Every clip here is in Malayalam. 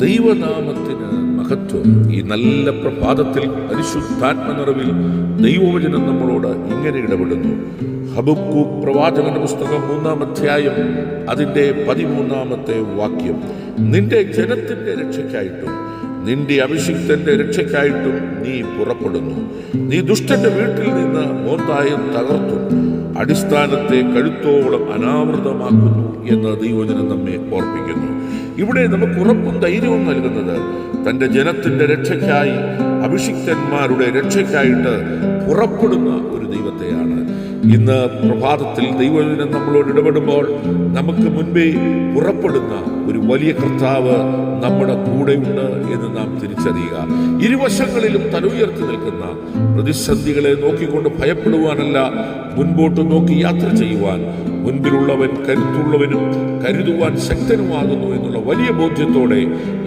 ദൈവനാമത്തിന് മഹത്വം. ഈ നല്ല പ്രഭാതത്തിൽ പരിശുദ്ധാത്മ നിറവിൽ ദൈവവചനം നമ്മളോട് ഇങ്ങനെ ഇടപെടുന്നു. ഹബക്കൂക്ക് പ്രവാചകന്റെ പുസ്തകം 3-ാം അധ്യായം അതിൻ്റെ 13-ാമത്തെ വാക്യം. നിന്റെ ജനത്തിന്റെ രക്ഷയ്ക്കായിട്ടും നിന്റെ അഭിഷിക്തന്റെ രക്ഷയ്ക്കായിട്ടും നീ പുറപ്പെടുന്നു. നീ ദുഷ്ടന്റെ വീട്ടിൽ നിന്ന് മോന്തായം തകർത്തും അടിസ്ഥാനത്തെ കഴുത്തോളം അനാവൃതമാക്കുന്നു എന്ന് ദൈവവചനം നമ്മെ ഓർപ്പിക്കുന്നു. ഇവിടെ നമുക്ക് ഉറപ്പും ധൈര്യവും നൽകുന്നത് തൻ്റെ ജനത്തിൻ്റെ രക്ഷയ്ക്കായി, അഭിഷിക്തന്മാരുടെ രക്ഷയ്ക്കായിട്ട് പുറപ്പെടുന്ന ഒരു ദൈവത്തെയാണ്. ഇന്ന് പ്രഭാതത്തിൽ ദൈവവചനം നമ്മളോട് ഇടപെടുമ്പോൾ നമുക്ക് മുൻപേ പുറപ്പെടുന്ന ഒരു വലിയ കർത്താവ് നമ്മുടെ കൂടെയുണ്ട് എന്ന് നാം തിരിച്ചറിയുക. ഇരുവശങ്ങളിലും തലയുയർത്തി നിൽക്കുന്ന പ്രതിസന്ധികളെ നോക്കിക്കൊണ്ട് ഭയപ്പെടുവാനല്ല, മുൻപോട്ട് നോക്കി യാത്ര ചെയ്യുവാൻ മുൻപിലുള്ളവൻ കരുത്തുള്ളവനും കരുതുവാൻ ശക്തനുമാകുന്നു എന്നുള്ള വലിയ ബോധ്യത്തോടെ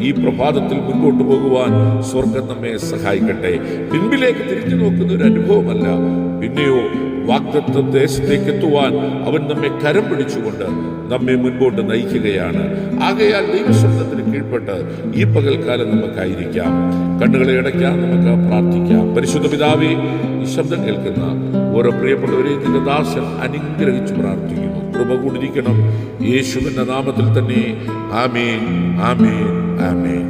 ഈ പ്രഭാതത്തിൽ മുൻപോട്ട് പോകുവാൻ സ്വർഗം നമ്മെ സഹായിക്കട്ടെ. പിൻപിലേക്ക് തിരിഞ്ഞു നോക്കുന്ന ഒരു അനുഭവമല്ല, പിന്നെയോ വാഗ്ദത്ത ദേശത്തേക്ക് എത്തുവാൻ അവൻ നമ്മെ കരം പിടിച്ചുകൊണ്ട് നമ്മെ മുൻപോട്ട് നയിക്കുകയാണ്. ആകയാൽ ദൈവശബ്ദത്തിന് കീഴ്പ്പെട്ട് ഈ പകൽക്കാലം നമുക്കായിരിക്കാം. കണ്ണുകളെ അടയ്ക്കാം, നമുക്ക് പ്രാർത്ഥിക്കാം. പരിശുദ്ധ പിതാവേ, ഈ ശബ്ദം കേൾക്കുന്ന ഓരോ പ്രിയപ്പെട്ടവരെയും നിന്റെ ദാസൻ അനുഗ്രഹിച്ചു പ്രാർത്ഥിക്കുന്നു. കൃപ കൂടിയിരിക്കണം യേശുവിന്റെ നാമത്തിൽ തന്നെ. ആമേൻ, ആമേൻ, ആമേൻ.